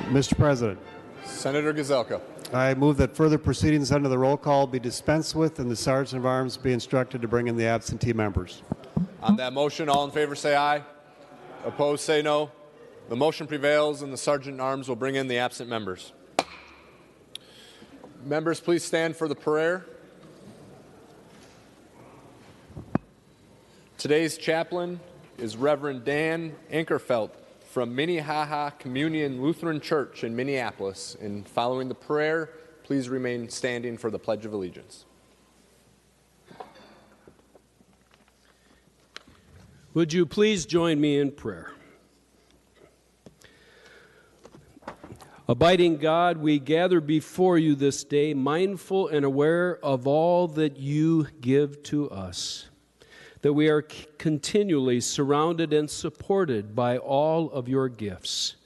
Mr. President, Senator Gazelka. I move that further proceedings under the roll call be dispensed with and the Sergeant of Arms be instructed to bring in the absentee members. On that motion, all in favor say aye. Opposed say no. The motion prevails and the Sergeant at Arms will bring in the absent members. Members, please stand for the prayer. Today's chaplain is Reverend Dan Ankerfelt from Minnehaha Communion Lutheran Church in Minneapolis. And following the prayer, please remain standing for the Pledge of Allegiance. Would you please join me in prayer? Abiding God, we gather before you this day, mindful and aware of all that you give to us, that we are continually surrounded and supported by all of your gifts.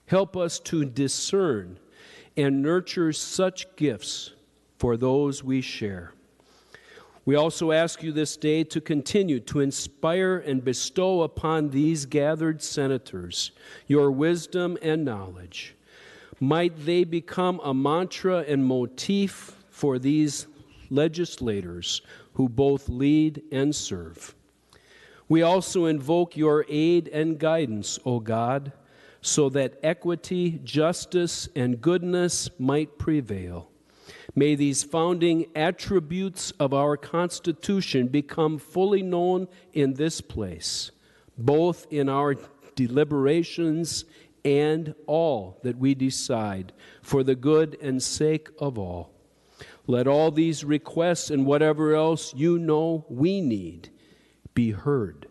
Help us to discern and nurture such gifts for those we share. We also ask you this day to continue to inspire and bestow upon these gathered senators your wisdom and knowledge. Might they become a mantra and motif for these legislators who both lead and serve. We also invoke your aid and guidance, O God, so that equity, justice, and goodness might prevail. May these founding attributes of our Constitution become fully known in this place, both in our deliberations and all that we decide for the good and sake of all. Let all these requests and whatever else you know we need be heard.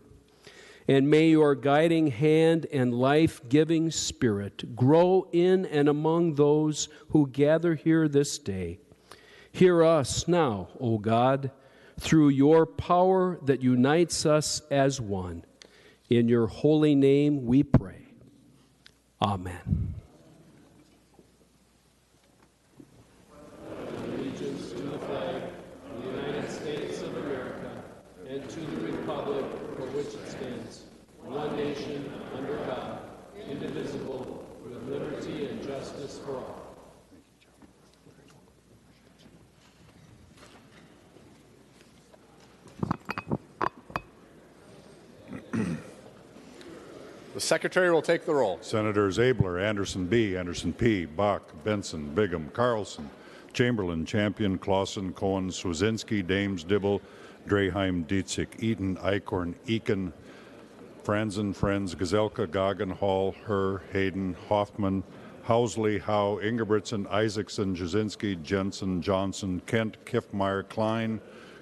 And may your guiding hand and life-giving spirit grow in and among those who gather here this day. Hear us now, O God, through your power that unites us as one. In your holy name we pray. Amen. Allegiance to the flag of the United States of America and to the republic for which it stands, one nation, under God, indivisible, with liberty and justice for all. The Secretary will take the roll. Senators Abler, Anderson B., Anderson P., Bach, Benson, Bigham, Carlson, Chamberlain, Champion, Clausen, Cohen, Swazinski, Dames, Dibble, Draheim, Dietzig, Eaton, Eichhorn, Eakin, Franzen, Friends, Gazelka, Goggin, Hall, Herr, Hayden, Hoffman, Housley, Howe, Ingebrigtsen, Isaacson, Jasinski, Jensen, Johnson, Kent, Kiffmeyer, Klein,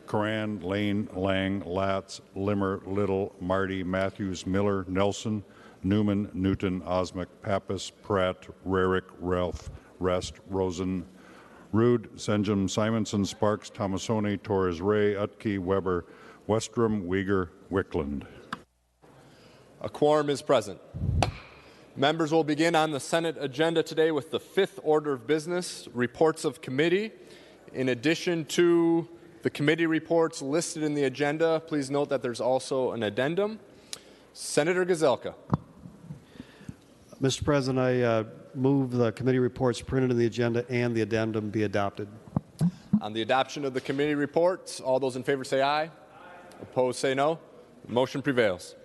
Coran, Lane, Lang, Latz, Limmer, Little, Marty, Matthews, Miller, Nelson, Newman, Newton, Osmic, Pappas, Pratt, Rarick, Ralph, Rest, Rosen, Rude, Senjum, Simonson, Sparks, Tomasoni, Torres Ray, Utke, Weber, Westrom, Uyghur, Wickland. A quorum is present. Members will begin on the Senate agenda today with the fifth order of business, reports of committee. In addition to the committee reports listed in the agenda, please note that there's also an addendum. Senator Gazelka. Mr. President, I move the committee reports printed in the agenda and the addendum be adopted. On the adoption of the committee reports, all those in favor say aye. Aye. Opposed say no. The motion prevails.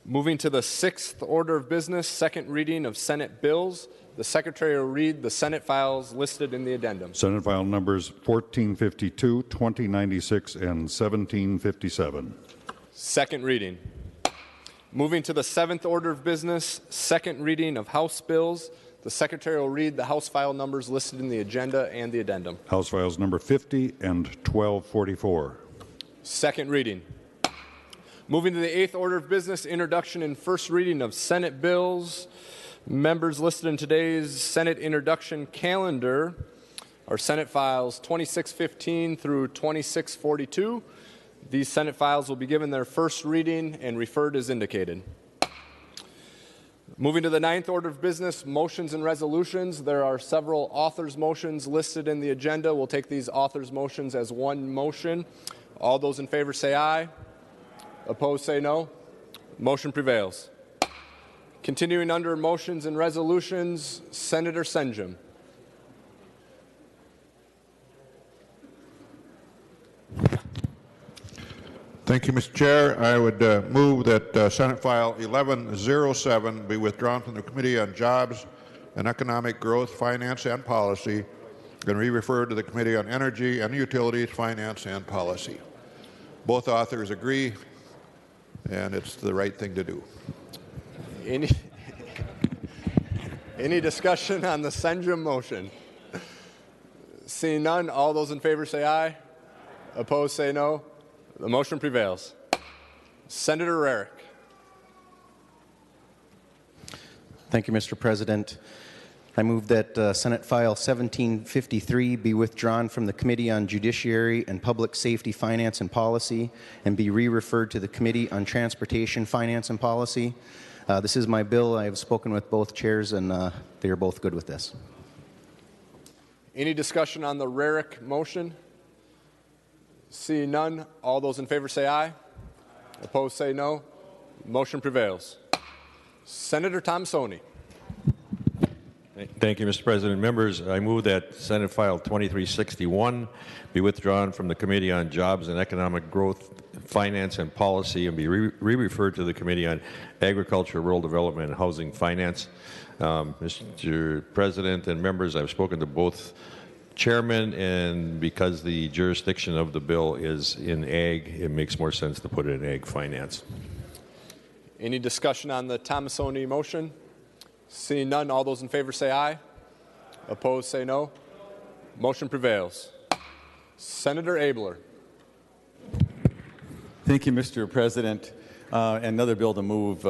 Moving to the sixth order of business, second reading of Senate bills. The Secretary will read the Senate files listed in the addendum. Senate file numbers 1452, 2096, and 1757. Second reading. Moving to the seventh order of business, second reading of House bills. The Secretary will read the House file numbers listed in the agenda and the addendum. House files number 50 and 1244. Second reading. Moving to the eighth order of business, introduction and first reading of Senate bills. Members listed in today's Senate introduction calendar are Senate files 2615 through 2642. These Senate files will be given their first reading and referred as indicated. Moving to the ninth order of business, motions and resolutions. There are several authors' motions listed in the agenda. We'll take these authors' motions as one motion. All those in favor say aye. Opposed say no. Motion prevails. Continuing under motions and resolutions, Senator Senjum. Thank you, Mr. Chair. I would move that Senate File 1107 be withdrawn from the Committee on Jobs and Economic Growth, Finance and Policy and re-referred to the Committee on Energy and Utilities, Finance and Policy. Both authors agree, and it's the right thing to do. Any discussion on the Senjum motion? Seeing none, all those in favor say aye. Opposed say no. The motion prevails. Senator Rarick. Thank you, Mr. President. I move that Senate File 1753 be withdrawn from the Committee on Judiciary and Public Safety, Finance and Policy and be re-referred to the Committee on Transportation, Finance and Policy. This is my bill. I have spoken with both chairs, and they are both good with this. Any discussion on the Rarick motion? Seeing none, all those in favor say aye. Opposed say no. Motion prevails. Senator Thomasoni. Thank you, Mr. President. Members, I move that Senate File 2361 be withdrawn from the Committee on Jobs and Economic Growth, Finance and Policy and be re-referred to the Committee on Agriculture, Rural Development and Housing Finance. Mr. President and members, I've spoken to both chairmen, and because the jurisdiction of the bill is in ag, it makes more sense to put it in ag finance. Any discussion on the Thomasoni motion? Seeing none, all those in favor say aye. Opposed say no. Motion prevails. Senator Abler. Thank you, Mr. President. Another bill to move.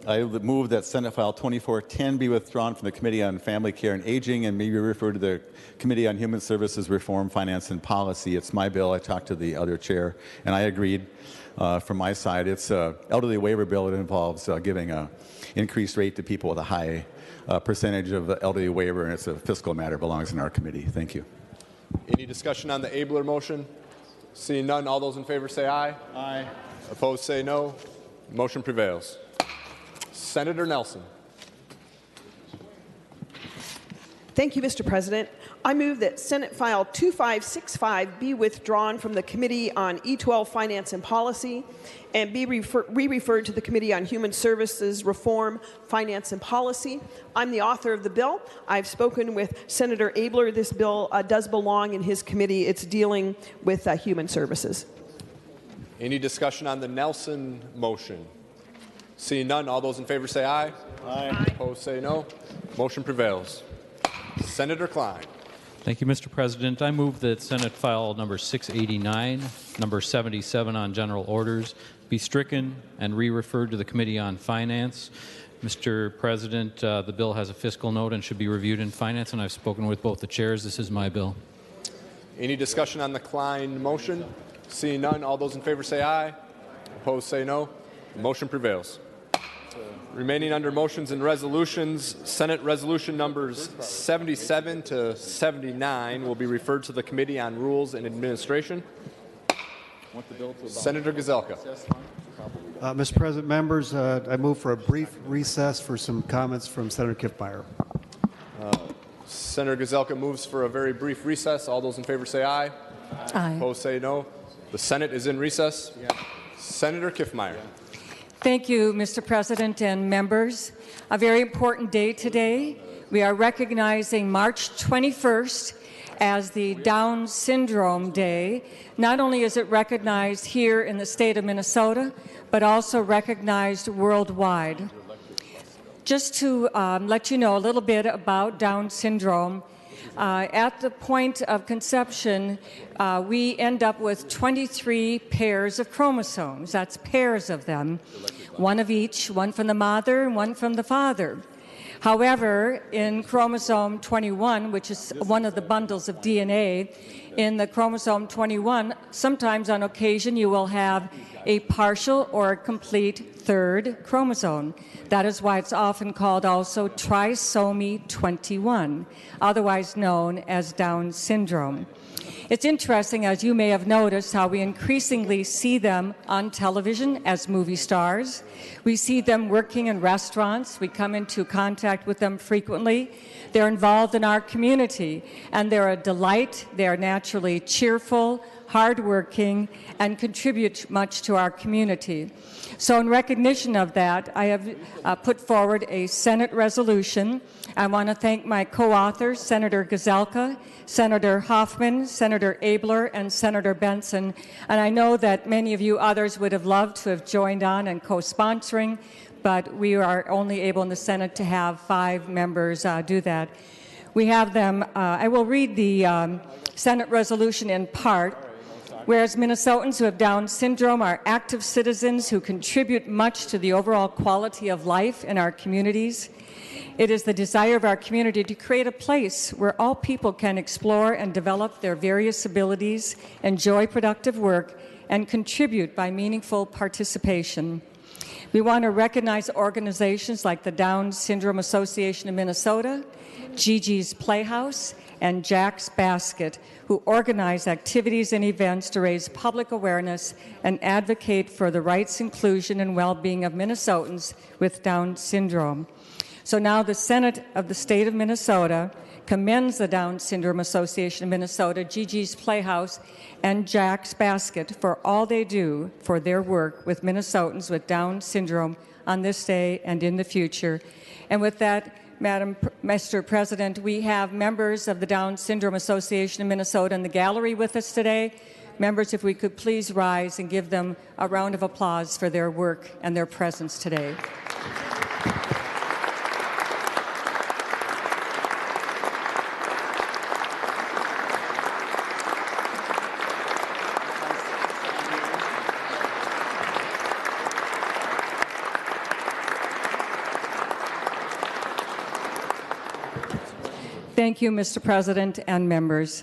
I would move that Senate File 2410 be withdrawn from the Committee on Family Care and Aging and be referred to the Committee on Human Services, Reform, Finance and Policy. It's my bill. I talked to the other chair, and I agreed from my side. It's an elderly waiver bill. It involves giving an increased rate to people with a high percentage of elderly waiver, and it's a fiscal matter. It belongs in our committee. Thank you. Any discussion on the Abler motion? Seeing none, all those in favor say aye. Aye. Opposed say no. Motion prevails. Senator Nelson. Thank you, Mr. President. I move that Senate File 2565 be withdrawn from the Committee on E12 Finance and Policy and be re-referred to the Committee on Human Services, Reform, Finance and Policy. I'm the author of the bill. I've spoken with Senator Abler. This bill does belong in his committee. It's dealing with human services. Any discussion on the Nelson motion? Seeing none, all those in favor say aye. Aye. Opposed say no. Motion prevails. Senator Klein. Thank you, Mr. President. I move that Senate File number 689, number 77 on general orders, be stricken and re-referred to the Committee on Finance. Mr. President, the bill has a fiscal note and should be reviewed in Finance, and I've spoken with both the chairs. This is my bill. Any discussion on the Klein motion? Seeing none, all those in favor say aye. Opposed say no. Motion prevails. Remaining under motions and resolutions, Senate resolution numbers 77 to 79 will be referred to the Committee on Rules and Administration. Senator Gazelka. Mr. President, members, I move for a brief recess for some comments from Senator Kiffmeyer. Senator Gazelka moves for a very brief recess. All those in favor say aye. Aye. Opposed say no. The Senate is in recess. Yeah. Senator Kiffmeyer. Thank you, Mr. President and members. A very important day today. We are recognizing March 21st as the Down Syndrome Day. Not only is it recognized here in the state of Minnesota, but also recognized worldwide. Just to let you know a little bit about Down syndrome, at the point of conception, we end up with 23 pairs of chromosomes. That's pairs of them, one of each, one from the mother and one from the father. However, in chromosome 21, which is one of the bundles of DNA, in the chromosome 21, sometimes on occasion you will have a partial or a complete third chromosome. That is why it's often called also trisomy 21, otherwise known as Down syndrome. It's interesting, as you may have noticed, how we increasingly see them on television as movie stars. We see them working in restaurants. We come into contact with them frequently. They're involved in our community, and they're a delight. They're naturally cheerful, hardworking, and contribute much to our community. So in recognition of that, I have put forward a Senate resolution. I want to thank my co-authors, Senator Gazelka, Senator Hoffman, Senator Abler, and Senator Benson. And I know that many of you others would have loved to have joined on and co-sponsoring, but we are only able in the Senate to have 5 members do that. We have them, I will read the Senate resolution in part. Whereas Minnesotans who have Down syndrome are active citizens who contribute much to the overall quality of life in our communities, it is the desire of our community to create a place where all people can explore and develop their various abilities, enjoy productive work, and contribute by meaningful participation. We want to recognize organizations like the Down Syndrome Association of Minnesota, Gigi's Playhouse, and Jack's Basket, who organize activities and events to raise public awareness and advocate for the rights, inclusion, and well-being of Minnesotans with Down syndrome. So now the Senate of the state of Minnesota commends the Down Syndrome Association of Minnesota, Gigi's Playhouse, and Jack's Basket for all they do for their work with Minnesotans with Down syndrome on this day and in the future. And with that, Mr. President, we have members of the Down Syndrome Association of Minnesota in the gallery with us today. Members, if we could please rise and give them a round of applause for their work and their presence today. Thank you, Mr. President and members.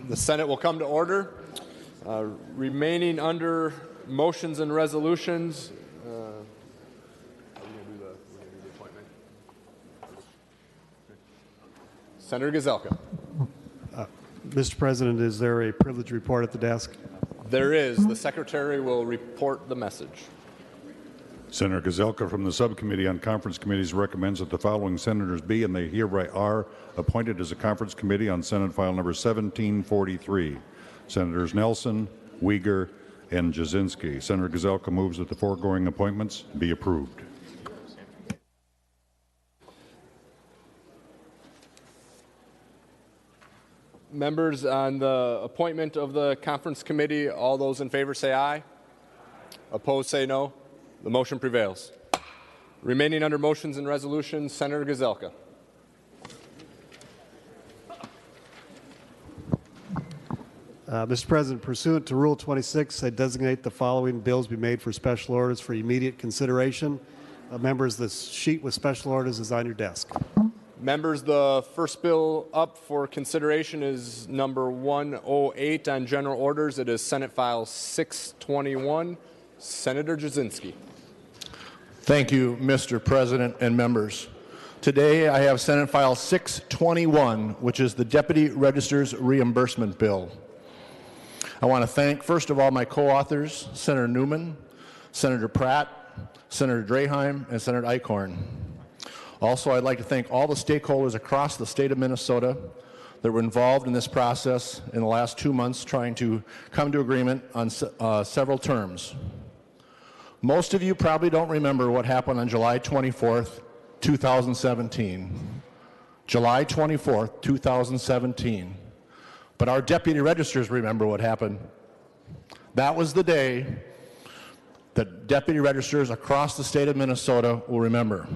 The Senate will come to order. Remaining under motions and resolutions. Senator Gazelka. Mr. President, is there a privilege report at the desk? There is. The Secretary will report the message. Senator Gazelka from the Subcommittee on Conference Committees recommends that the following senators be, and they hereby are, appointed as a conference committee on Senate File Number 1743. Senators Nelson, Uyghur, and Jasinski. Senator Gazelka moves that the foregoing appointments be approved. Members, on the appointment of the conference committee, all those in favor say aye. Opposed say no. The motion prevails. Remaining under motions and resolutions, Senator Gazelka. Mr. President, pursuant to Rule 26, I designate the following bills be made for special orders for immediate consideration. Members, the sheet with special orders is on your desk. Members, the first bill up for consideration is number 108 on general orders. It is Senate File 621. Senator Jasinski. Thank you, Mr. President and members. Today I have Senate File 621, which is the Deputy Registrars Reimbursement Bill. I want to thank, first of all, my co-authors, Senator Newman, Senator Pratt, Senator Draheim, and Senator Eichhorn. Also, I'd like to thank all the stakeholders across the state of Minnesota that were involved in this process in the last 2 months trying to come to agreement on several terms. Most of you probably don't remember what happened on July 24th, 2017. July 24th, 2017. But our deputy registrars remember what happened. That was the day that deputy registrars across the state of Minnesota will remember.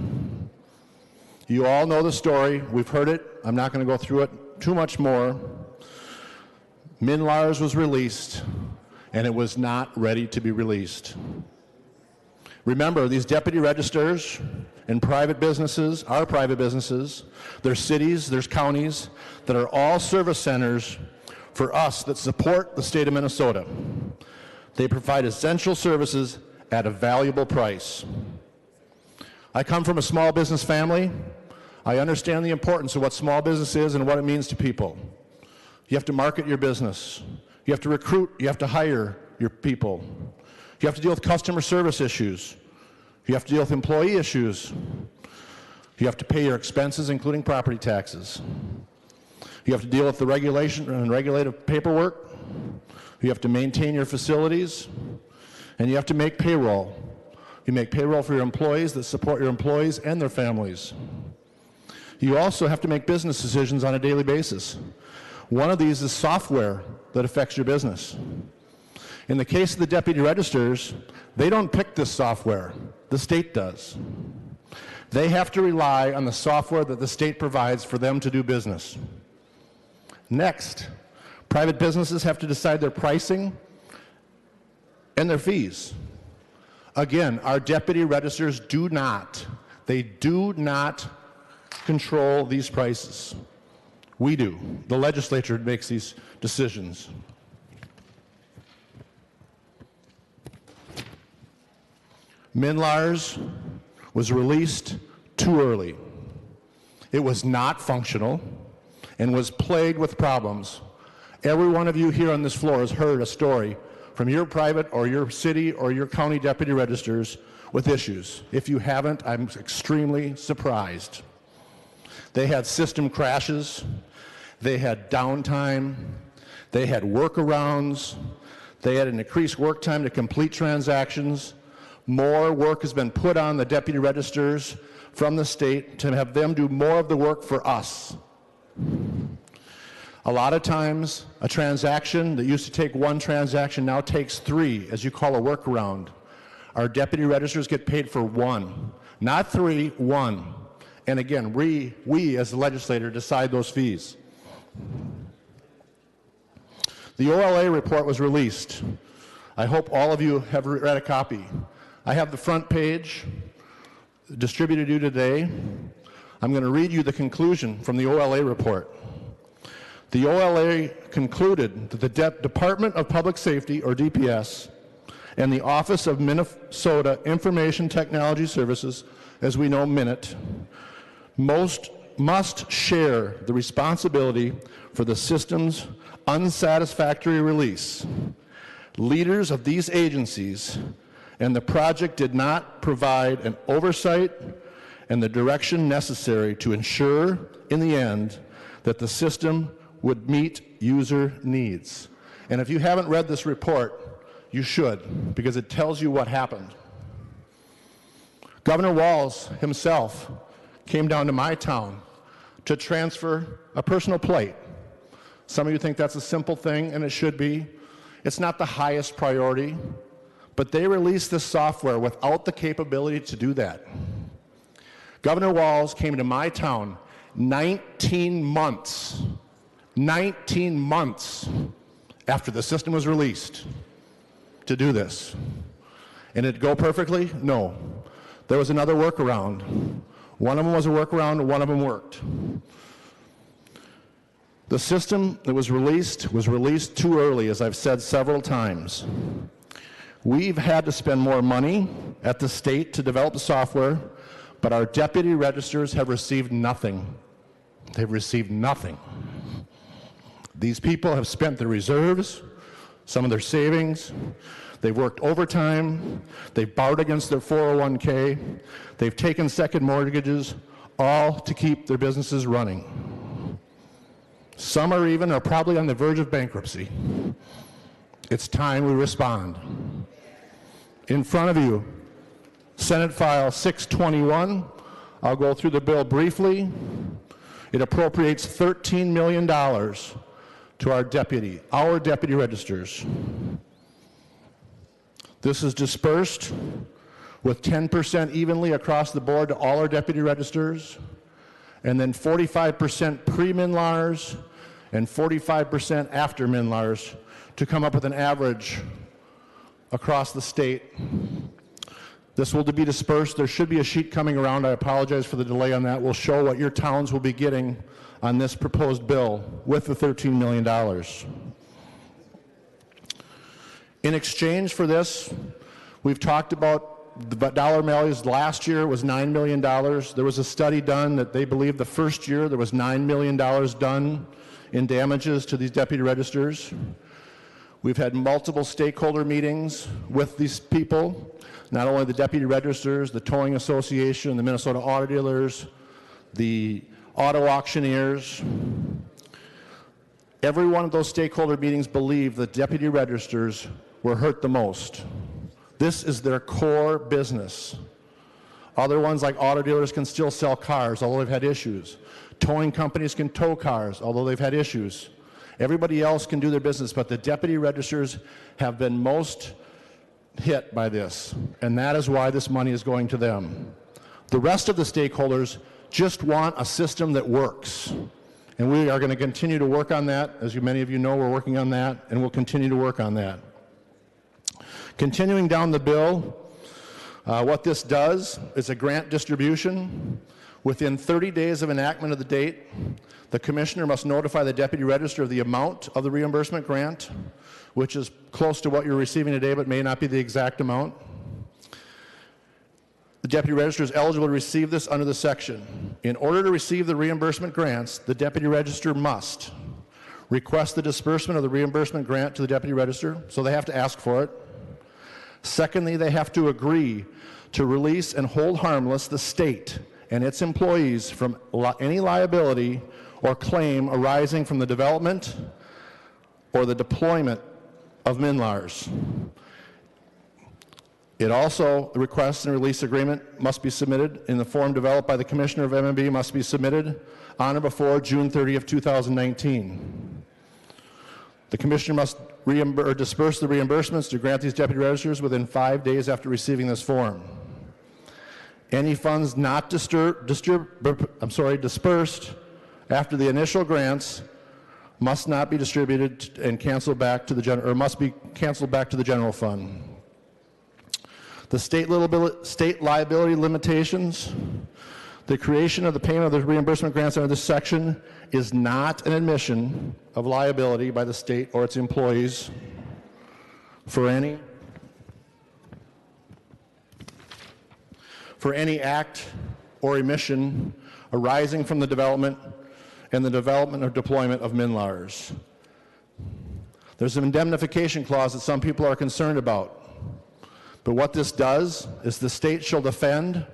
You all know the story. We've heard it. I'm not going to go through it too much more. MNLARS was released, and it was not ready to be released. Remember, these deputy registrars in private businesses, our private businesses, there's cities, there's counties that are all service centers for us that support the state of Minnesota. They provide essential services at a valuable price. I come from a small business family. I understand the importance of what small business is and what it means to people. You have to market your business. You have to recruit. You have to hire your people. You have to deal with customer service issues. You have to deal with employee issues. You have to pay your expenses, including property taxes. You have to deal with the regulation and regulative paperwork. You have to maintain your facilities. And you have to make payroll. You make payroll for your employees that support your employees and their families. You also have to make business decisions on a daily basis. One of these is software that affects your business. In the case of the deputy registers, they don't pick this software. The state does. They have to rely on the software that the state provides for them to do business. Next, private businesses have to decide their pricing and their fees. Again, our deputy registers do not control these prices. We do. The legislature makes these decisions. MNLARS was released too early. It was not functional and was plagued with problems. Every one of you here on this floor has heard a story from your private or your city or your county deputy registers with issues. If you haven't, I'm extremely surprised. They had system crashes, they had downtime, they had workarounds, they had an increased work time to complete transactions. More work has been put on the deputy registers from the state to have them do more of the work for us. A lot of times, a transaction that used to take one transaction now takes three, as you call a workaround. Our deputy registers get paid for one, not three, one. And again, we as the legislator decide those fees. The OLA report was released. I hope all of you have read a copy. I have the front page distributed to you today. I'm going to read you the conclusion from the OLA report. The OLA concluded that the Department of Public Safety, or DPS, and the Office of Minnesota Information Technology Services, as we know, MINIT, must share the responsibility for the system's unsatisfactory release. Leaders of these agencies and the project did not provide an oversight and the direction necessary to ensure, in the end, that the system would meet user needs. And if you haven't read this report, you should, because it tells you what happened. Governor Walz himself came down to my town to transfer a personal plate. Some of you think that's a simple thing, and it should be. It's not the highest priority, but they released this software without the capability to do that. Governor Walz came to my town 19 months after the system was released to do this. And did it go perfectly? No. There was another workaround. One of them was a workaround, one of them worked. The system that was released too early, as I've said several times. We've had to spend more money at the state to develop the software, but our deputy registers have received nothing. They've received nothing. These people have spent their reserves, some of their savings. They've worked overtime. They've borrowed against their 401k. They've taken second mortgages, all to keep their businesses running. Some are probably on the verge of bankruptcy. It's time we respond. In front of you, Senate File 621. I'll go through the bill briefly. It appropriates $13 million to our deputy registers. This is dispersed with 10% evenly across the board to all our deputy registers, and then 45% pre-MNLARS and 45% after MNLARS to come up with an average across the state. This will be dispersed. There should be a sheet coming around. I apologize for the delay on that. We'll show what your towns will be getting on this proposed bill with the $13 million. In exchange for this, we've talked about The dollar values last year was $9 million. There was a study done that they believe the first year there was $9 million done in damages to these deputy registers. We've had multiple stakeholder meetings with these people, not only the deputy registers, the Towing Association, the Minnesota Auto Dealers, the auto auctioneers. Every one of those stakeholder meetings believed the deputy registers were hurt the most. This is their core business. Other ones like auto dealers can still sell cars, although they've had issues. Towing companies can tow cars, although they've had issues. Everybody else can do their business, but the deputy registers have been most hit by this, and that is why this money is going to them. The rest of the stakeholders just want a system that works, and we are going to continue to work on that. As many of you know, we're working on that, and we'll continue to work on that. Continuing down the bill, what this does is a grant distribution. Within 30 days of enactment of the date, the commissioner must notify the deputy register of the amount of the reimbursement grant, which is close to what you're receiving today, but may not be the exact amount. The deputy register is eligible to receive this under the section. In order to receive the reimbursement grants, the deputy register must request the disbursement of the reimbursement grant to the deputy register, so they have to ask for it. Secondly, they have to agree to release and hold harmless the state and its employees from any liability or claim arising from the development or the deployment of MNLARs. It also, the request and release agreement must be submitted in the form developed by the Commissioner of MMB, must be submitted on or before June 30th, 2019. The Commissioner must disperse the reimbursements to grant these deputy registers within 5 days after receiving this form. Any funds not dispersed after the initial grants must not be distributed and canceled back to the general, or must be canceled back to the general fund. The state liability limitations. The creation of the payment of the reimbursement grants under this section is not an admission of liability by the state or its employees for any act or emission arising from the development and the development or deployment of MNLARs. There's an indemnification clause that some people are concerned about. But what this does is the state shall defend,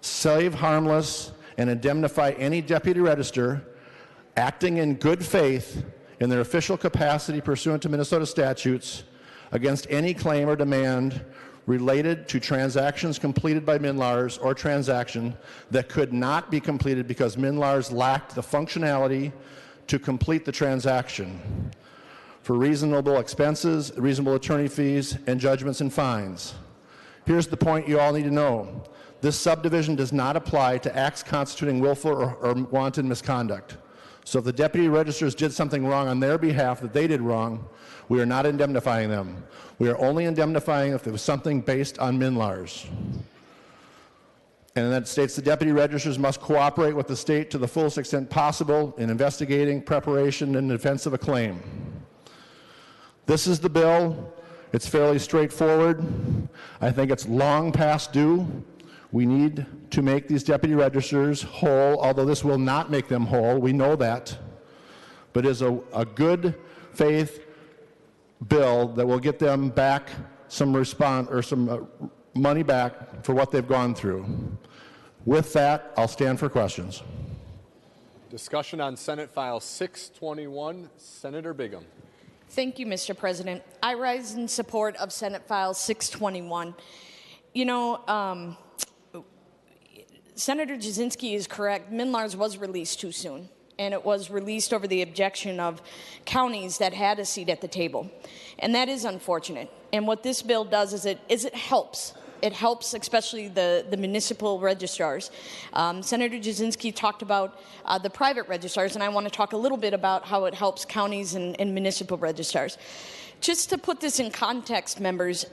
save harmless, and indemnify any deputy register acting in good faith in their official capacity pursuant to Minnesota statutes against any claim or demand related to transactions completed by MNLARs or transaction that could not be completed because MNLARs lacked the functionality to complete the transaction for reasonable expenses, reasonable attorney fees, and judgments and fines. Here's the point you all need to know. This subdivision does not apply to acts constituting willful or wanton misconduct. So if the deputy registers did something wrong on their behalf that they did wrong, we are not indemnifying them. We are only indemnifying if there was something based on MNLARs. And that states the deputy registers must cooperate with the state to the fullest extent possible in investigating, preparation, and defense of a claim. This is the bill. It's fairly straightforward. I think it's long past due. We need to make these deputy registers whole, although this will not make them whole. We know that. But it is a good faith bill that will get them back some money back for what they've gone through. With that, I'll stand for questions. Discussion on Senate File 621. Senator Bigham. Thank you, Mr. President. I rise in support of Senate File 621. You know, Senator Jasinski is correct. MNLARs was released too soon, and it was released over the objection of counties that had a seat at the table, and that is unfortunate. And what this bill does is it helps. It helps especially the municipal registrars. Senator Jasinski talked about the private registrars, and I want to talk a little bit about how it helps counties and municipal registrars. Just to put this in context, members,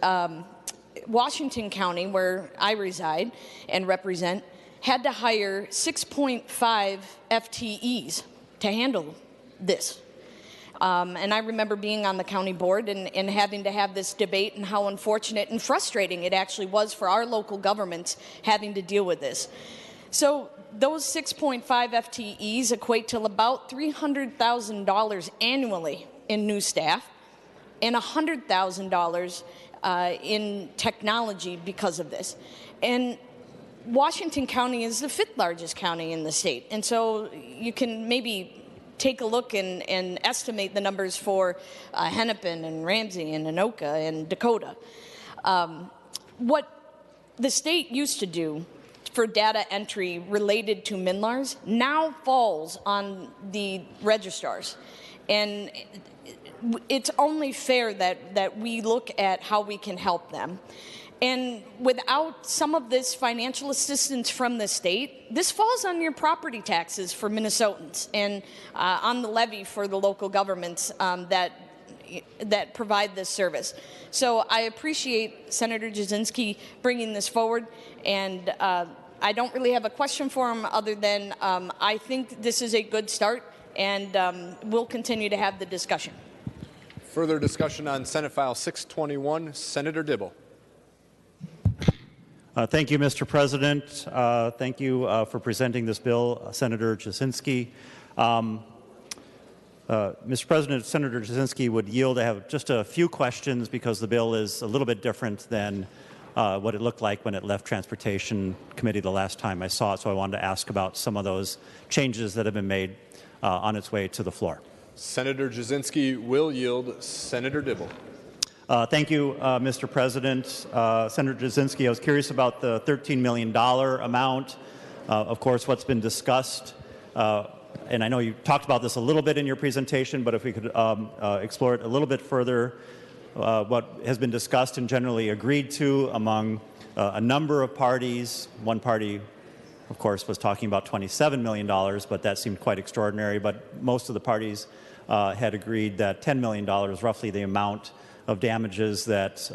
Washington County, where I reside and represent, had to hire 6.5 FTEs to handle this. And I remember being on the county board and having to have this debate and how unfortunate and frustrating it actually was for our local governments having to deal with this. So those 6.5 FTEs equate to about $300,000 annually in new staff and $100,000 in technology because of this. And Washington County is the 5th largest county in the state. And so you can maybe take a look and estimate the numbers for Hennepin and Ramsey and Anoka and Dakota. What the state used to do for data entry related to MNLARS now falls on the registrars. And it's only fair that we look at how we can help them. And without some of this financial assistance from the state, this falls on your property taxes for Minnesotans and on the levy for the local governments that provide this service. So I appreciate Senator Jasinski bringing this forward, and I don't really have a question for him other than I think this is a good start, and we'll continue to have the discussion. Further discussion on Senate File 621, Senator Dibble. Thank you, Mr. President. Thank you for presenting this bill, Senator Jasinski. Mr. President, if Senator Jasinski would yield, I have just a few questions because the bill is a little bit different than what it looked like when it left Transportation Committee the last time I saw it, so I wanted to ask about some of those changes that have been made on its way to the floor. Senator Jasinski will yield. Senator Dibble. Thank you, Mr. President. Senator Jasinski, I was curious about the $13 million amount. Of course, what's been discussed, and I know you talked about this a little bit in your presentation, but if we could explore it a little bit further, what has been discussed and generally agreed to among a number of parties. One party, of course, was talking about $27 million, but that seemed quite extraordinary. But most of the parties had agreed that $10 million was roughly the amount of damages that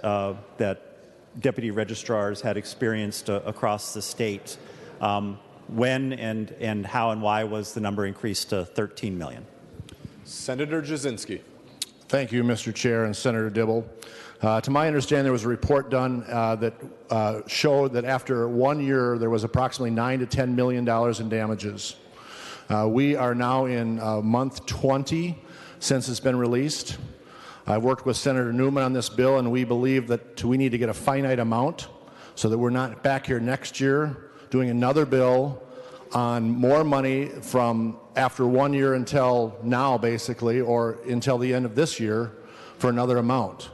deputy registrars had experienced across the state. When and how and why was the number increased to $13 million? Senator Jasinski. Thank you, Mr. Chair and Senator Dibble. To my understanding, there was a report done that showed that after 1 year, there was approximately $9 to $10 million in damages. We are now in month 20 since it's been released. I've worked with Senator Newman on this bill, and we believe that we need to get a finite amount so that we're not back here next year doing another bill on more money from after 1 year until now, basically, or until the end of this year for another amount.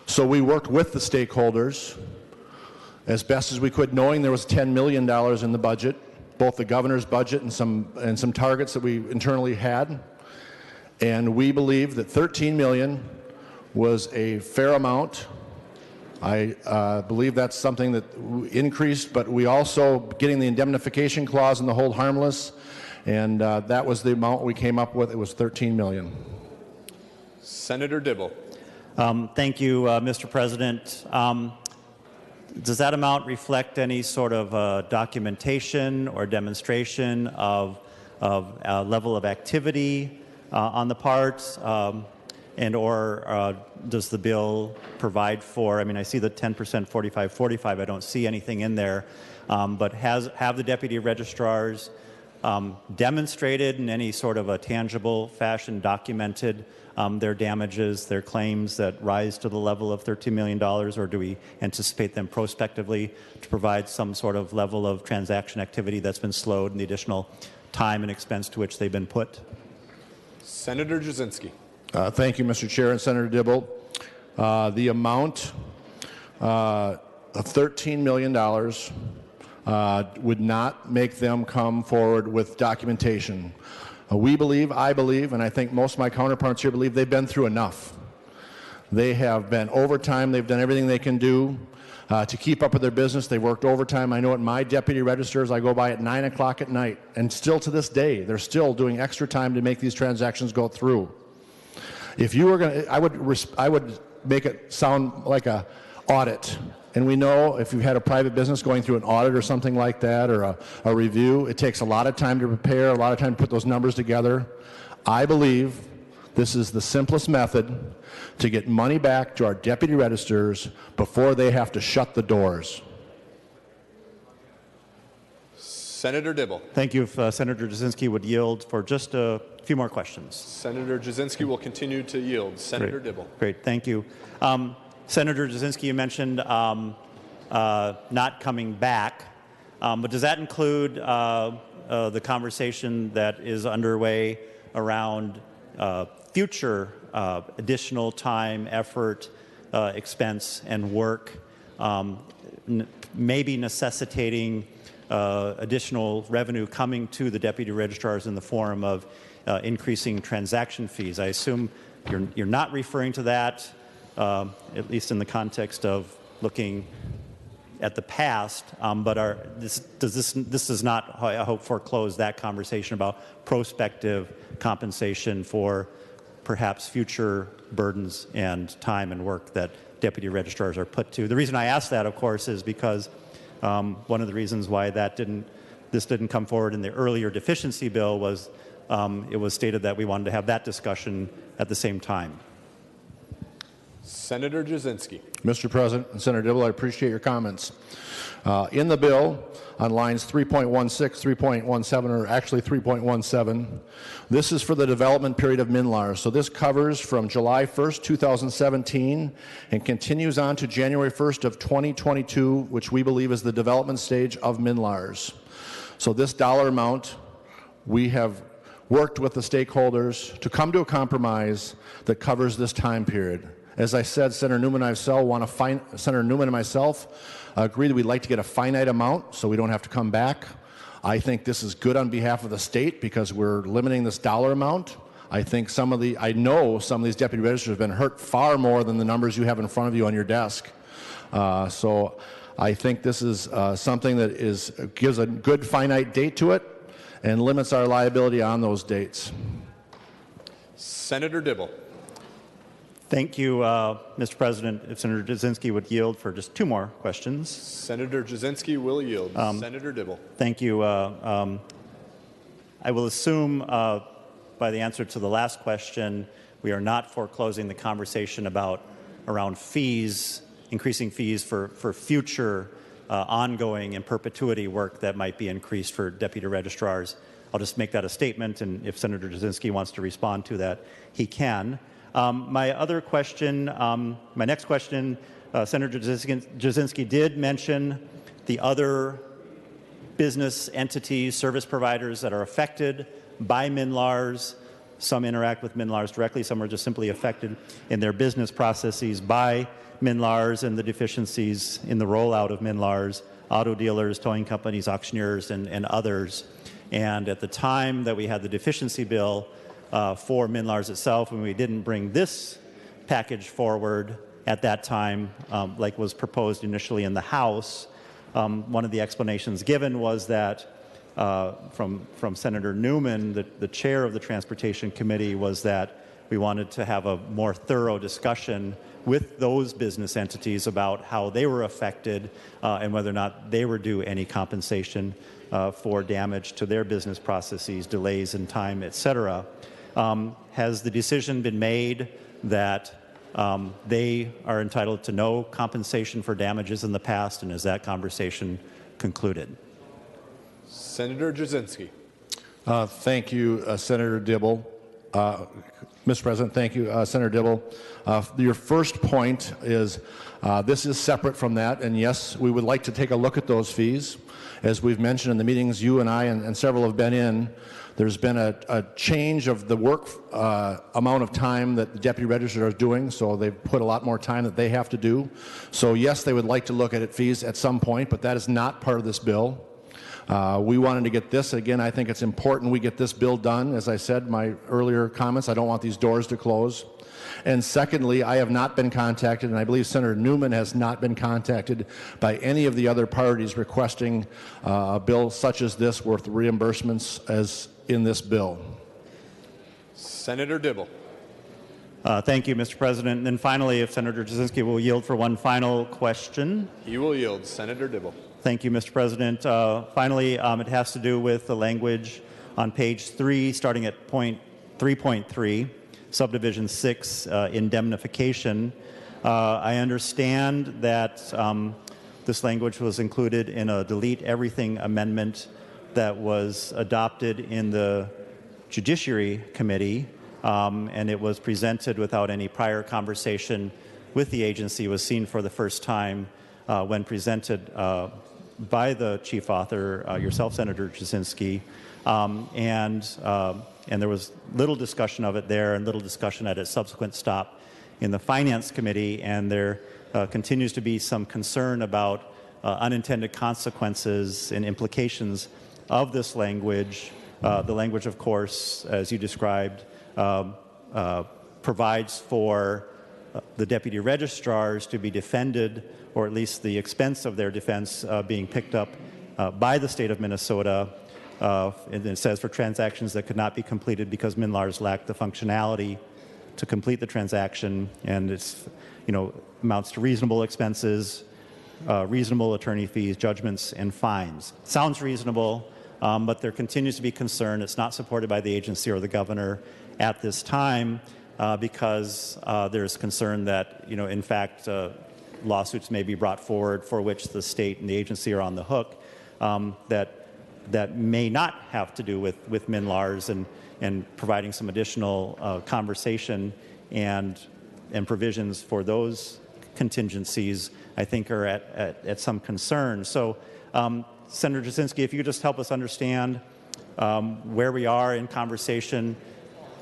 So we worked with the stakeholders as best as we could, knowing there was $10 million in the budget, both the governor's budget and some targets that we internally had. And we believe that $13 million was a fair amount. I believe that's something that increased, but we also, getting the indemnification clause and the hold harmless, and that was the amount we came up with. It was $13 million. Senator Dibble. Thank you, Mr. President. Does that amount reflect any sort of documentation or demonstration of level of activity on the part? And or does the bill provide for, I mean, I see the 10%, 45-45, I don't see anything in there, but have the deputy registrars demonstrated in any sort of a tangible fashion, documented their damages, their claims that rise to the level of $13 million, or do we anticipate them prospectively to provide some sort of level of transaction activity that's been slowed and the additional time and expense to which they've been put? Senator Jasinski. Thank you, Mr. Chair and Senator Dibble. The amount of $13 million would not make them come forward with documentation. We believe, I believe, and I think most of my counterparts here believe they've been through enough. They have been overtime. They've done everything they can do to keep up with their business. They've worked overtime. I know at my deputy registers, I go by at 9 o'clock at night, and still to this day, they're still doing extra time to make these transactions go through. If you were going to, I would make it sound like a audit. And we know if you've had a private business going through an audit or something like that, or a review, it takes a lot of time to prepare, a lot of time to put those numbers together. I believe This is the simplest method to get money back to our deputy registers before they have to shut the doors. Senator Dibble. Thank you. If Senator Jasinski would yield for just a few more questions. Senator Jasinski will continue to yield. Senator Dibble. Great. Thank you. Senator Jasinski, you mentioned not coming back, but does that include the conversation that is underway around future additional time, effort, expense, and work, maybe necessitating additional revenue coming to the deputy registrars in the form of increasing transaction fees? I assume you're not referring to that, at least in the context of looking at the past, but this does not, I hope, foreclose that conversation about prospective compensation for perhaps future burdens and time and work that deputy registrars are put to. The reason I ask that, of course, is because one of the reasons why this didn't come forward in the earlier deficiency bill was it was stated that we wanted to have that discussion at the same time. Senator Jasinski. Mr. President and Senator Dibble, I appreciate your comments. In the bill, on lines 3.16, 3.17, or actually 3.17, this is for the development period of MNLARS. So this covers from July 1st, 2017, and continues on to January 1st of 2022, which we believe is the development stage of MNLARS. So this dollar amount, we have worked with the stakeholders to come to a compromise that covers this time period. As I said, Senator Newman and myself agree that we'd like to get a finite amount so we don't have to come back. I think this is good on behalf of the state because we're limiting this dollar amount. I know some of these deputy registrars have been hurt far more than the numbers you have in front of you on your desk. So I think this is something that gives a good finite date to it and limits our liability on those dates. Senator Dibble. Thank you, Mr. President. If Senator Jasinski would yield for just two more questions. Senator Jasinski will yield. Senator Dibble. Thank you. I will assume by the answer to the last question, we are not foreclosing the conversation around fees, increasing fees for future ongoing and perpetuity work that might be increased for deputy registrars. I'll just make that a statement, and if Senator Jasinski wants to respond to that, he can. My next question, Senator Jasinski did mention the other business entities, service providers that are affected by MNLARS. Some interact with MNLARS directly, some are just simply affected in their business processes by MNLARS and the deficiencies in the rollout of MNLARS, auto dealers, towing companies, auctioneers, and others. And at the time that we had the deficiency bill, for MNLARS itself, when we didn't bring this package forward at that time, like was proposed initially in the House, one of the explanations given was that from Senator Newman, the chair of the Transportation Committee, was that we wanted to have a more thorough discussion with those business entities about how they were affected and whether or not they were due any compensation for damage to their business processes, delays in time, et cetera. Has the decision been made that they are entitled to no compensation for damages in the past, and is that conversation concluded? Senator Jasinski. Thank you, Senator Dibble. Mr. President, thank you, Senator Dibble. Your first point is this is separate from that, and yes, we would like to take a look at those fees. As we've mentioned in the meetings you and I and several have been in, there's been a change of the work amount of time that the deputy registrars are doing, so they've put a lot more time that they have to do. So yes, they would like to look at fees at some point, but that is not part of this bill. We wanted to get this. Again, I think it's important we get this bill done. As I said in my earlier comments, I don't want these doors to close. And secondly, I have not been contacted, and I believe Senator Newman has not been contacted by any of the other parties requesting a bill such as this worth reimbursements as in this bill. Senator Dibble. Thank you, Mr. President. And then finally, if Senator Jasinski will yield for one final question. He will yield. Senator Dibble. Thank you, Mr. President. Finally, it has to do with the language on page 3, starting at point 3.3. Subdivision 6 indemnification. I understand that this language was included in a delete everything amendment that was adopted in the Judiciary Committee, and it was presented without any prior conversation with the agency. It was seen for the first time when presented by the chief author, yourself, Senator Jasinski, and there was little discussion of it there and little discussion at a subsequent stop in the Finance Committee, and there continues to be some concern about unintended consequences and implications of this language. The language, of course, as you described, provides for the deputy registrars to be defended, or at least the expense of their defense being picked up by the state of Minnesota. And it says for transactions that could not be completed because MNLARS lacked the functionality to complete the transaction, and it's, amounts to reasonable expenses, reasonable attorney fees, judgments, and fines. Sounds reasonable, but there continues to be concern. It's not supported by the agency or the governor at this time because there's concern that, in fact, lawsuits may be brought forward for which the state and the agency are on the hook that may not have to do with MNLARS and providing some additional conversation and provisions for those contingencies, I think, are at some concern. So, Senator Jasinski, if you could just help us understand where we are in conversation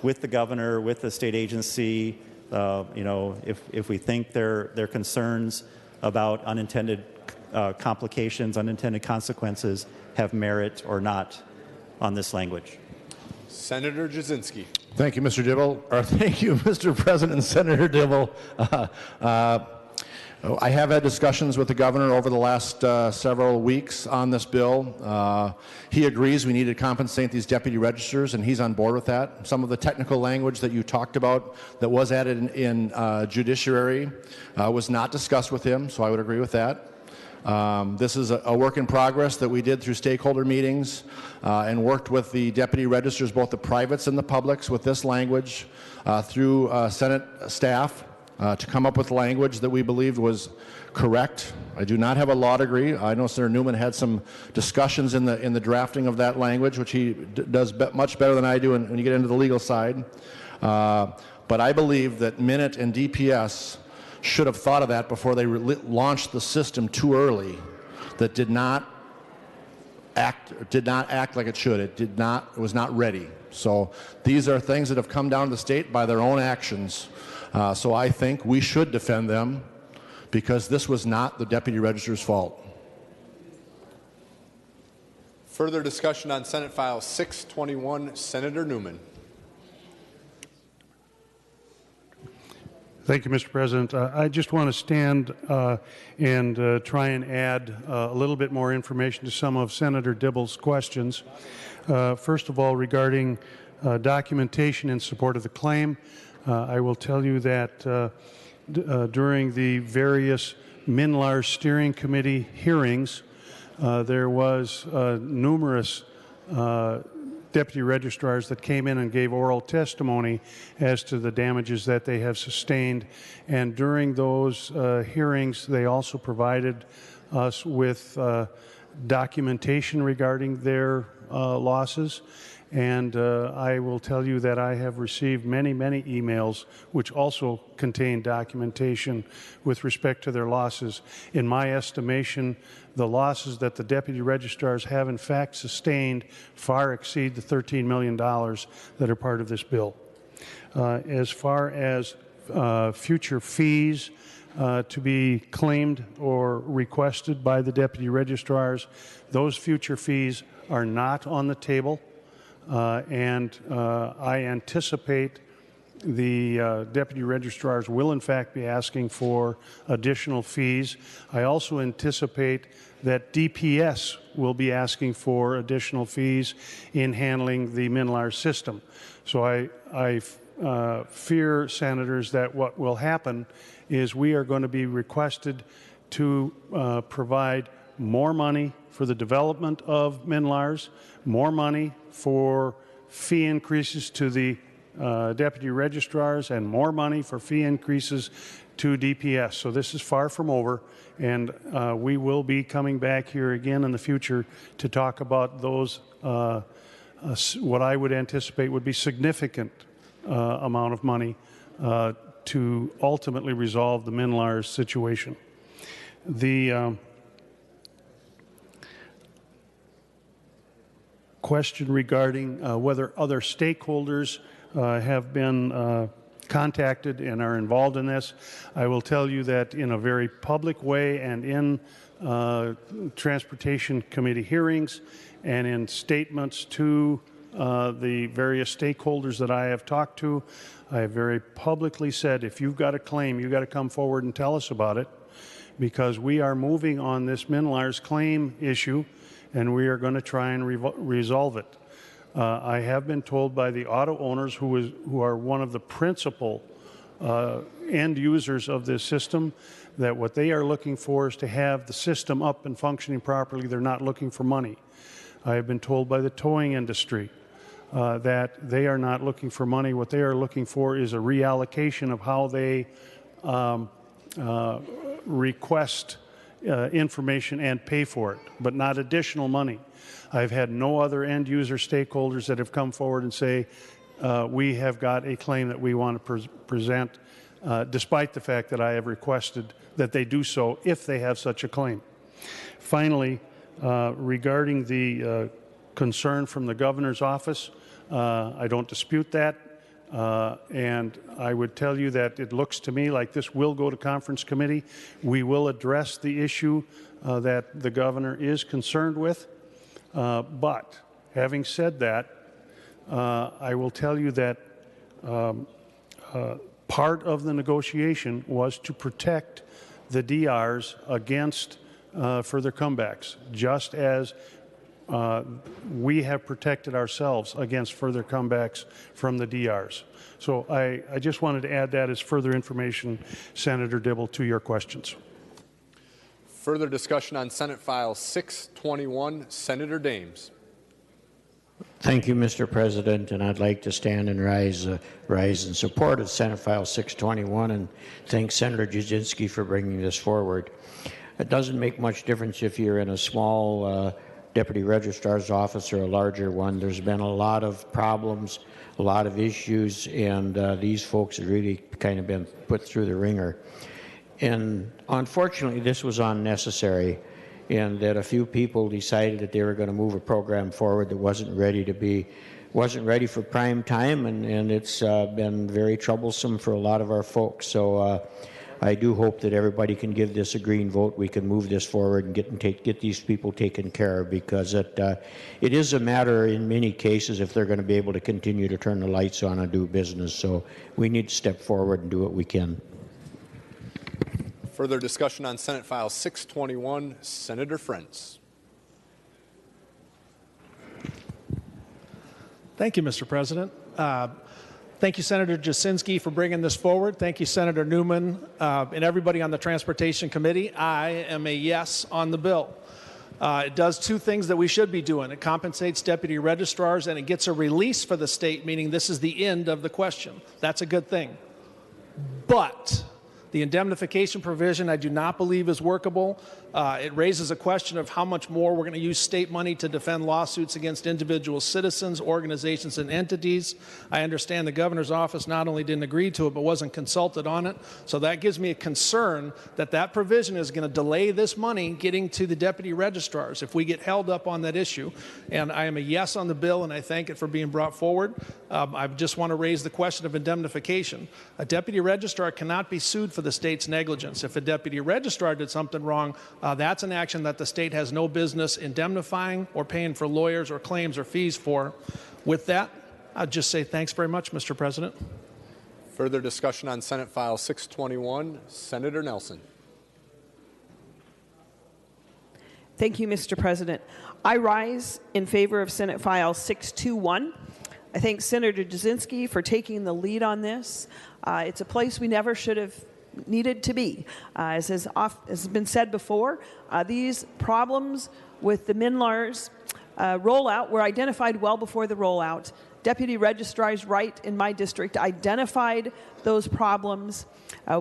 with the governor, with the state agency, if we think their concerns about unintended complications, unintended consequences have merit or not on this language. Senator Jasinski. Thank you, Mr. Dibble. Or thank you, Mr. President, Senator Dibble. I have had discussions with the governor over the last several weeks on this bill. He agrees we need to compensate these deputy registers, and he's on board with that. Some of the technical language that you talked about that was added in judiciary was not discussed with him, so I would agree with that. This is a work in progress that we did through stakeholder meetings and worked with the deputy registers, both the privates and the publics, with this language through Senate staff to come up with language that we believed was correct. I do not have a law degree. I know Senator Newman had some discussions in the drafting of that language, which he does much better than I do when you get into the legal side. But I believe that Minute and DPS should have thought of that before they launched the system too early. That did not act like it should. It was not ready. So these are things that have come down to the state by their own actions. So I think we should defend them because this was not the deputy registrar's fault. Further discussion on Senate File 621, Senator Newman. Thank you, Mr. President. I just want to stand and try and add a little bit more information to some of Senator Dibble's questions. First of all, regarding documentation in support of the claim, I will tell you that during the various MNLARS Steering Committee hearings, there was numerous deputy registrars that came in and gave oral testimony as to the damages that they have sustained. And during those hearings, they also provided us with documentation regarding their losses. And I will tell you that I have received many, many emails which also contain documentation with respect to their losses. In my estimation, the losses that the deputy registrars have in fact sustained far exceed the $13 million that are part of this bill. As far as future fees to be claimed or requested by the deputy registrars, those future fees are not on the table. And I anticipate the deputy registrars will in fact be asking for additional fees. I also anticipate that DPS will be asking for additional fees in handling the MNLARS system. So I fear, senators, that what will happen is we are going to be requested to provide more money for the development of MNLARS, more money for fee increases to the deputy registrars and more money for fee increases to DPS. So this is far from over, and we will be coming back here again in the future to talk about those, what I would anticipate would be significant amount of money to ultimately resolve the MNLARS situation. The question regarding whether other stakeholders have been contacted and are involved in this, I will tell you that in a very public way and in Transportation Committee hearings and in statements to the various stakeholders that I have talked to, I have very publicly said, if you've got a claim, you've got to come forward and tell us about it, because we are moving on this MNLARS claim issue, and we are going to try and resolve it. I have been told by the auto owners, who are one of the principal end users of this system, that what they are looking for is to have the system up and functioning properly. They're not looking for money. I have been told by the towing industry that they are not looking for money. What they are looking for is a reallocation of how they request information and pay for it, but not additional money. I've had no other end user stakeholders that have come forward and say, we have got a claim that we want to present, despite the fact that I have requested that they do so if they have such a claim. Finally, regarding the concern from the governor's office, I don't dispute that. And I would tell you that it looks to me like this will go to conference committee. We will address the issue that the governor is concerned with. But having said that, I will tell you that part of the negotiation was to protect the DRs against further comebacks, just as we have protected ourselves against further comebacks from the DRs. So I just wanted to add that as further information, Senator Dibble, to your questions. Further discussion on Senate File 621, Senator Dames. Thank you, Mr. President, and I'd like to stand and rise in support of Senate File 621 and thank Senator Jasinski for bringing this forward. It doesn't make much difference if you're in a small Deputy Registrar's office or a larger one. There's been a lot of problems, a lot of issues, and these folks have really kind of been put through the ringer. And unfortunately, this was unnecessary, in that a few people decided that they were going to move a program forward that wasn't ready for prime time, and it's been very troublesome for a lot of our folks. So I do hope that everybody can give this a green vote. We can move this forward and get these people taken care of, because it is a matter in many cases if they're going to be able to continue to turn the lights on and do business. So we need to step forward and do what we can. Further discussion on Senate File 621, Senator Frentz. Thank you, Mr. President. Thank you, Senator Jasinski, for bringing this forward. Thank you, Senator Newman, and everybody on the Transportation Committee. I am a yes on the bill. It does two things that we should be doing. It compensates deputy registrars, and it gets a release for the state, meaning this is the end of the question. That's a good thing. But the indemnification provision I do not believe is workable. It raises a question of how much more we're going to use state money to defend lawsuits against individual citizens, organizations, and entities. I understand the governor's office not only didn't agree to it, but wasn't consulted on it. So that gives me a concern that that provision is going to delay this money getting to the deputy registrars if we get held up on that issue. And I am a yes on the bill, and I thank it for being brought forward. I just want to raise the question of indemnification. A deputy registrar cannot be sued for the state's negligence. If a deputy registrar did something wrong, that's an action that the state has no business indemnifying or paying for lawyers or claims or fees for. With that, I'd just say thanks very much, Mr. President. Further discussion on Senate File 621, Senator Nelson. Thank you, Mr. President. I rise in favor of Senate File 621. I thank Senator Jasinski for taking the lead on this. It's a place we never should have needed to be. As has been said before, these problems with the MNLARS rollout were identified well before the rollout, Deputy Registrars Wright in my district identified those problems.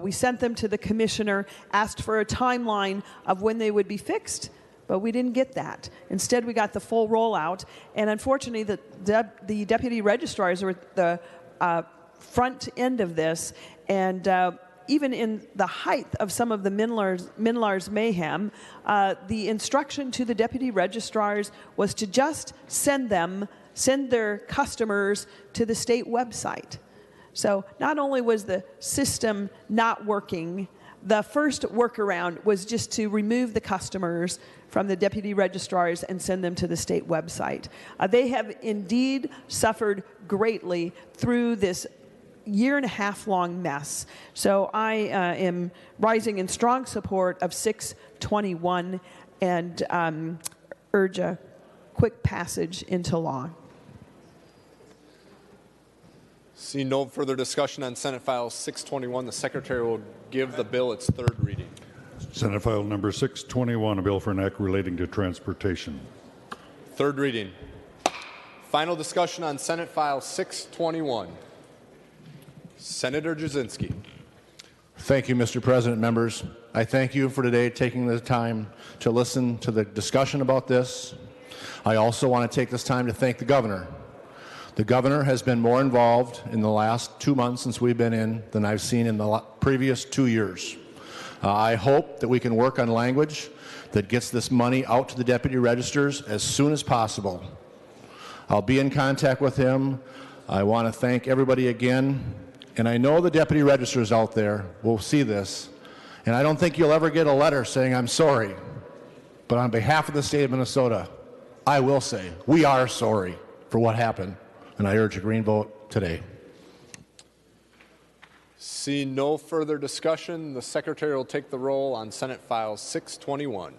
We sent them to the commissioner, asked for a timeline of when they would be fixed, but we didn't get that. Instead, we got the full rollout, and unfortunately, the deputy registrars are at the front end of this, and even in the height of some of the Minlar's mayhem, the instruction to the deputy registrars was to just send their customers to the state website. So not only was the system not working, the first workaround was just to remove the customers from the deputy registrars and send them to the state website. They have indeed suffered greatly through this year-and-a-half long mess. So I am rising in strong support of 621 and urge a quick passage into law. See no further discussion on Senate File 621. The Secretary will give the bill its third reading. Senate File number 621, a bill for an act relating to transportation. Third reading. Final discussion on Senate File 621. Senator Jasinski. Thank you, Mr. President. Members, I thank you for today taking the time to listen to the discussion about this. I also want to take this time to thank the governor. The governor has been more involved in the last 2 months since we've been in than I've seen in the previous 2 years. I hope that we can work on language that gets this money out to the deputy registers as soon as possible. I'll be in contact with him. I want to thank everybody again. And I know the deputy registers out there will see this. And I don't think you'll ever get a letter saying I'm sorry. But on behalf of the state of Minnesota, I will say we are sorry for what happened. And I urge a green vote today. See no further discussion. The Secretary will take the roll on Senate File 621.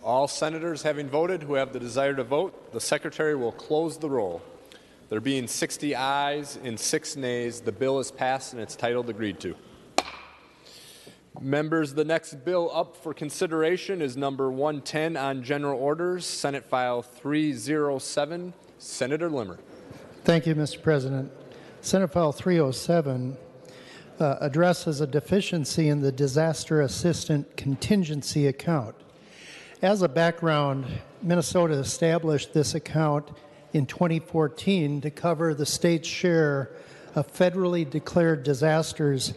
All senators having voted who have the desire to vote, the secretary will close the roll. There being 60 ayes and 6 nays, the bill is passed and its title agreed to. Members, the next bill up for consideration is number 110 on general orders, Senate File 307. Senator Limmer. Thank you, Mr. President. Senate File 307 addresses a deficiency in the Disaster Assistant Contingency Account. As a background, Minnesota established this account in 2014 to cover the state's share of federally declared disasters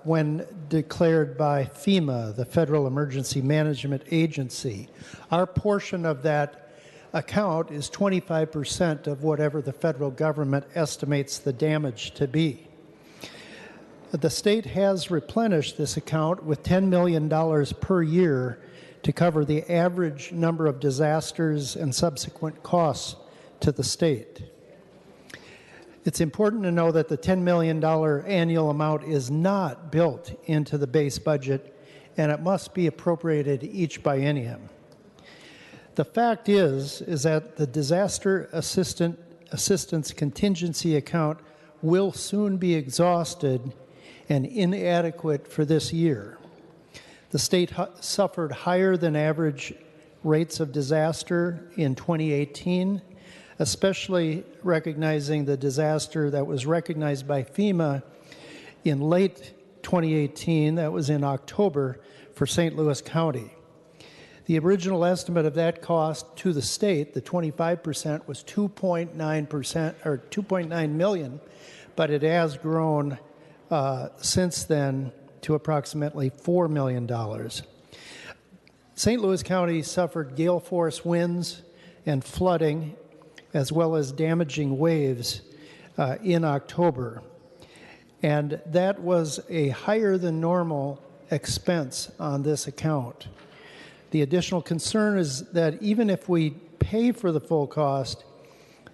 when declared by FEMA, the Federal Emergency Management Agency. Our portion of that account is 25% of whatever the federal government estimates the damage to be. The state has replenished this account with $10 million per year to cover the average number of disasters and subsequent costs to the state. It's important to know that the $10 million annual amount is not built into the base budget, and it must be appropriated each biennium. The fact is that the Disaster Assistance Contingency Account will soon be exhausted and inadequate for this year. The state suffered higher than average rates of disaster in 2018, especially recognizing the disaster that was recognized by FEMA in late 2018, that was in October, for St. Louis County. The original estimate of that cost to the state, the 25%, was 2.9% or 2.9 million, but it has grown since then to approximately $4 million. St. Louis County suffered gale force winds and flooding, as well as damaging waves in October. And that was a higher than normal expense on this account. The additional concern is that even if we pay for the full cost,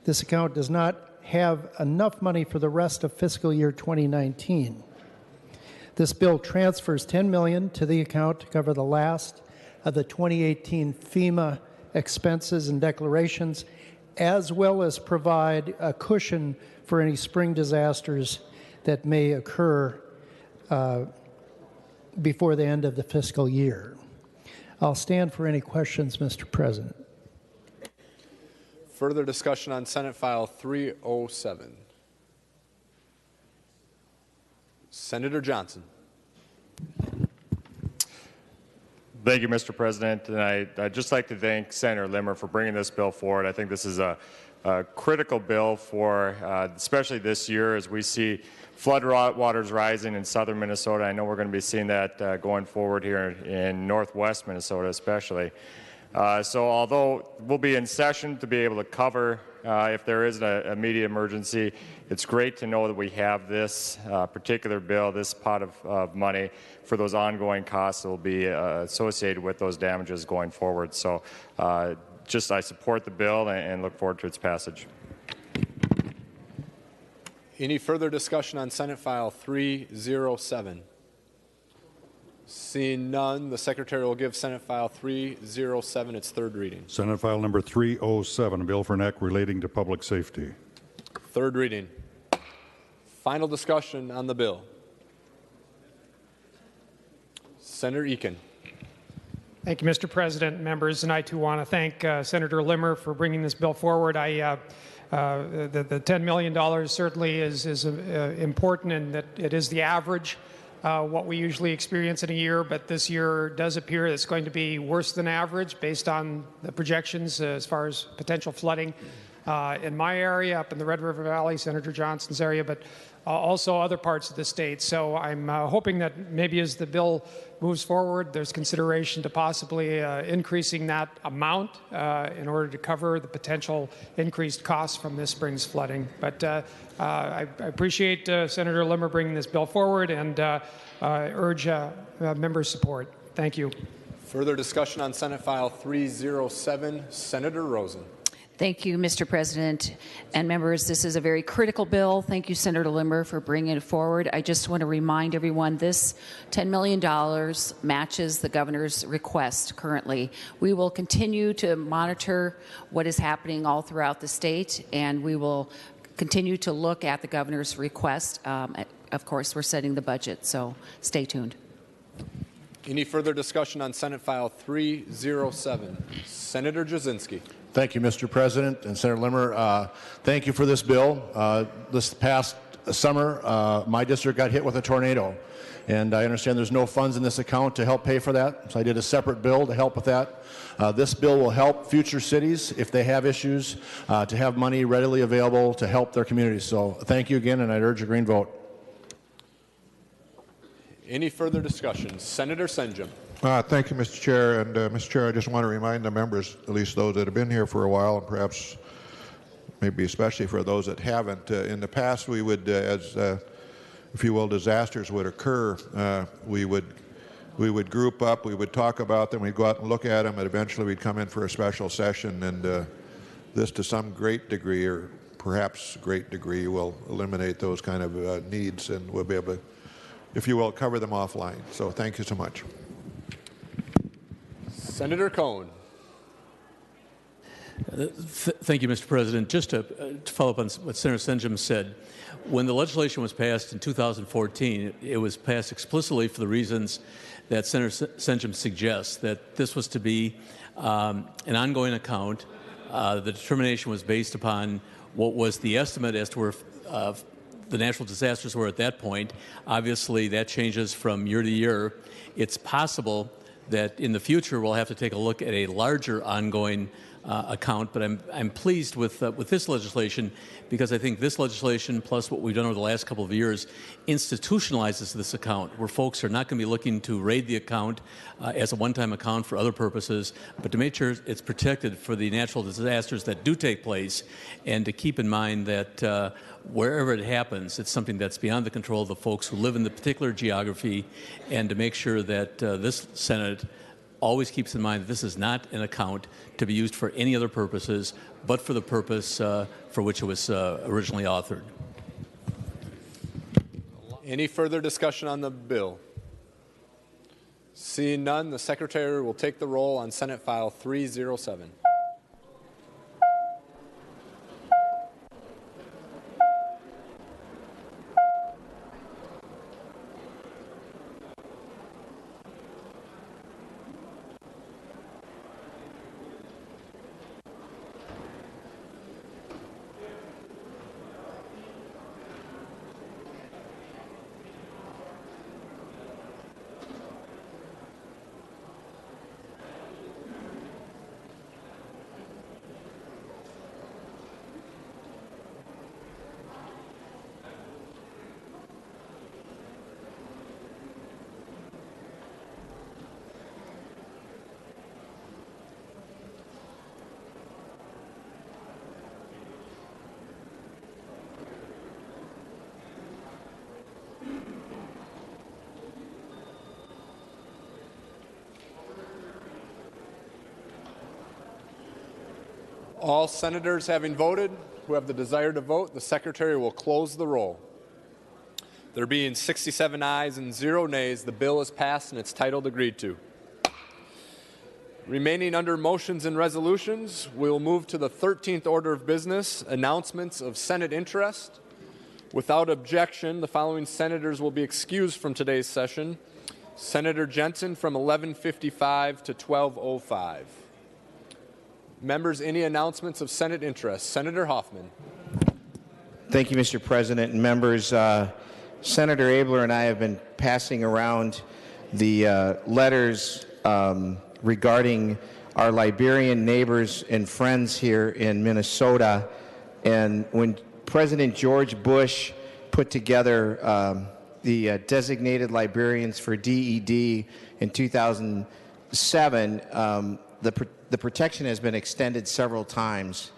this account does not have enough money for the rest of fiscal year 2019. This bill transfers $10 million to the account to cover the last of the 2018 FEMA expenses and declarations, as well as provide a cushion for any spring disasters that may occur before the end of the fiscal year. I'll stand for any questions, Mr. President. Further discussion on Senate File 307. Senator Johnson. Thank you, Mr. President. And I'd just like to thank Senator Limmer for bringing this bill forward. I think this is a critical bill for, especially this year, as we see flood waters rising in southern Minnesota. I know we're going to be seeing that going forward here in northwest Minnesota especially. So although we'll be in session to be able to cover if there is an immediate emergency, it's great to know that we have this particular bill, this pot of money for those ongoing costs that will be associated with those damages going forward. So I support the bill and look forward to its passage. Any further discussion on Senate File 307? Seeing none, the Secretary will give Senate File 307 its third reading. Senate File number 307, a bill for an act relating to public safety. Third reading. Final discussion on the bill. Senator Eakin. Thank you, Mr. President, members, and I too want to thank Senator Limmer for bringing this bill forward. The $10 million certainly is important, and that it is the average what we usually experience in a year, but this year does appear it's going to be worse than average based on the projections as far as potential flooding in my area, up in the Red River Valley, Senator Johnson's area, but also other parts of the state. So I'm hoping that maybe as the bill moves forward, there's consideration to possibly increasing that amount in order to cover the potential increased costs from this spring's flooding. But I appreciate Senator Limmer bringing this bill forward and urge members' support. Thank you. Further discussion on Senate File 307. Senator Rosen. Thank you, Mr. President and members. This is a very critical bill. Thank you, Senator Limmer, for bringing it forward. I just want to remind everyone this $10 million matches the governor's request currently. We will continue to monitor what is happening all throughout the state, and we will continue to look at the governor's request. Of course, we're setting the budget, so stay tuned. Any further discussion on Senate File 307? Senator Jasinski. Thank you, Mr. President and Senator Limmer. Thank you for this bill. This past summer, my district got hit with a tornado, and I understand there's no funds in this account to help pay for that, so I did a separate bill to help with that. This bill will help future cities, if they have issues, to have money readily available to help their communities. So thank you again, and I'd urge a green vote. Any further discussion? Senator Senjum. Thank you, Mr. Chair. And Mr. Chair, I just want to remind the members, at least those that have been here for a while, and perhaps maybe especially for those that haven't, in the past we would, as if you will, disasters would occur, we would group up, we would talk about them, we'd go out and look at them, and eventually we'd come in for a special session. And this, to some great degree, or perhaps great degree, will eliminate those kind of needs, and we'll be able to, if you will, cover them offline. So thank you so much. Senator Cohn. Thank you, Mr. President. Just to follow up on what Senator Senjum said, when the legislation was passed in 2014, it was passed explicitly for the reasons that Senator Senjum suggests, that this was to be an ongoing account. The determination was based upon what was the estimate as to where the natural disasters were at that point. Obviously, that changes from year to year. It's possible that in the future we'll have to take a look at a larger ongoing account, but I'm pleased with this legislation, because I think this legislation, plus what we've done over the last couple of years, institutionalizes this account, where folks are not going to be looking to raid the account as a one-time account for other purposes, but to make sure it's protected for the natural disasters that do take place, and to keep in mind that wherever it happens, it's something that's beyond the control of the folks who live in the particular geography, and to make sure that this Senate always keeps in mind that this is not an account to be used for any other purposes but for the purpose for which it was originally authored. Any further discussion on the bill? Seeing none, the Secretary will take the roll on Senate File 307. All senators having voted who have the desire to vote, the Secretary will close the roll. There being 67 ayes and 0 nays, the bill is passed and its title agreed to. Remaining under motions and resolutions, we will move to the 13th order of business, announcements of Senate interest. Without objection, the following senators will be excused from today's session. Senator Jensen from 11:55 to 12:05. Members, any announcements of Senate interest? Senator Hoffman. Thank you, Mr. President and members. Senator Abler and I have been passing around the letters regarding our Liberian neighbors and friends here in Minnesota. And when President George Bush put together the designated Liberians for DED in 2007, the protection has been extended several times.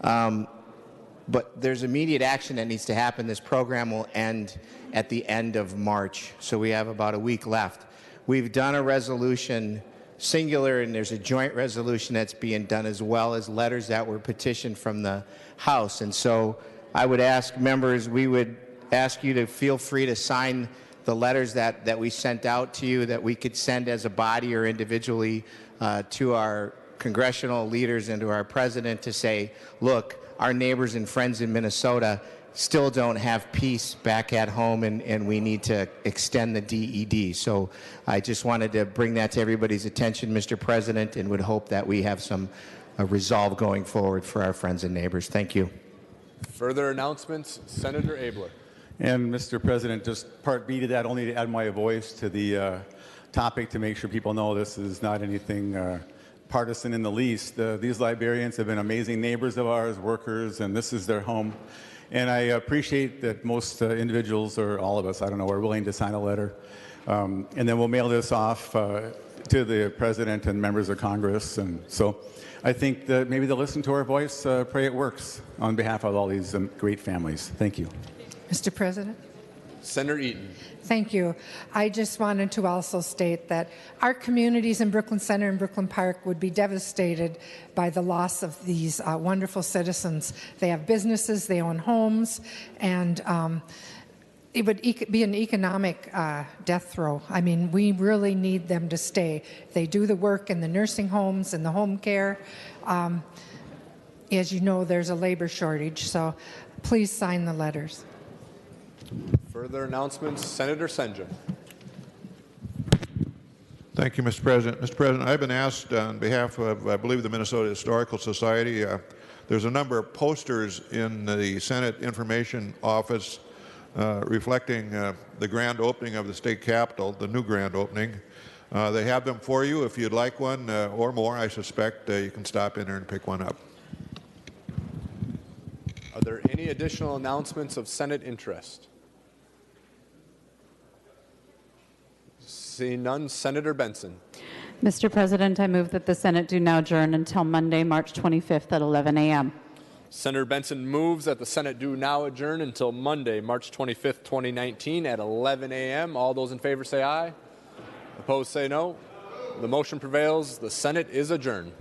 But there's immediate action that needs to happen. This program will end at the end of March, so we have about a week left. We've done a resolution singular, and there's a joint resolution that's being done, as well as letters that were petitioned from the House. And so I would ask members, we would ask you to feel free to sign the letters that we sent out to you, that we could send as a body or individually to our congressional leaders and to our president to say, look, our neighbors and friends in Minnesota still don't have peace back at home, and we need to extend the DED. So I just wanted to bring that to everybody's attention, Mr. President, and would hope that we have some resolve going forward for our friends and neighbors. Thank you. Further announcements, Senator Abler. And Mr. President, just part B to that, only to add my voice to the topic to make sure people know this is not anything partisan in the least. These librarians have been amazing neighbors of ours, workers, and this is their home. And I appreciate that most individuals, or all of us, I don't know, are willing to sign a letter. And then we'll mail this off to the President and members of Congress. And so I think that maybe they'll listen to our voice, pray it works, on behalf of all these great families. Thank you. Mr. President? Senator Eaton. Thank you. I just wanted to also state that our communities in Brooklyn Center and Brooklyn Park would be devastated by the loss of these wonderful citizens. They have businesses, they own homes, and it would be an economic death throw. I mean, we really need them to stay. They do the work in the nursing homes and the home care. As you know, there's a labor shortage, so please sign the letters. Further announcements, Senator Senjum. Thank you, Mr. President. Mr. President, I've been asked on behalf of, I believe, the Minnesota Historical Society, there's a number of posters in the Senate Information Office reflecting the grand opening of the state capitol, the new grand opening. They have them for you. If you'd like one or more, I suspect you can stop in there and pick one up. Are there any additional announcements of Senate interest? Seeing none, Senator Benson. Mr. President, I move that the Senate do now adjourn until Monday, March 25th at 11 a.m. Senator Benson moves that the Senate do now adjourn until Monday, March 25th, 2019 at 11 a.m. All those in favor say aye. Opposed say no. The motion prevails. The Senate is adjourned.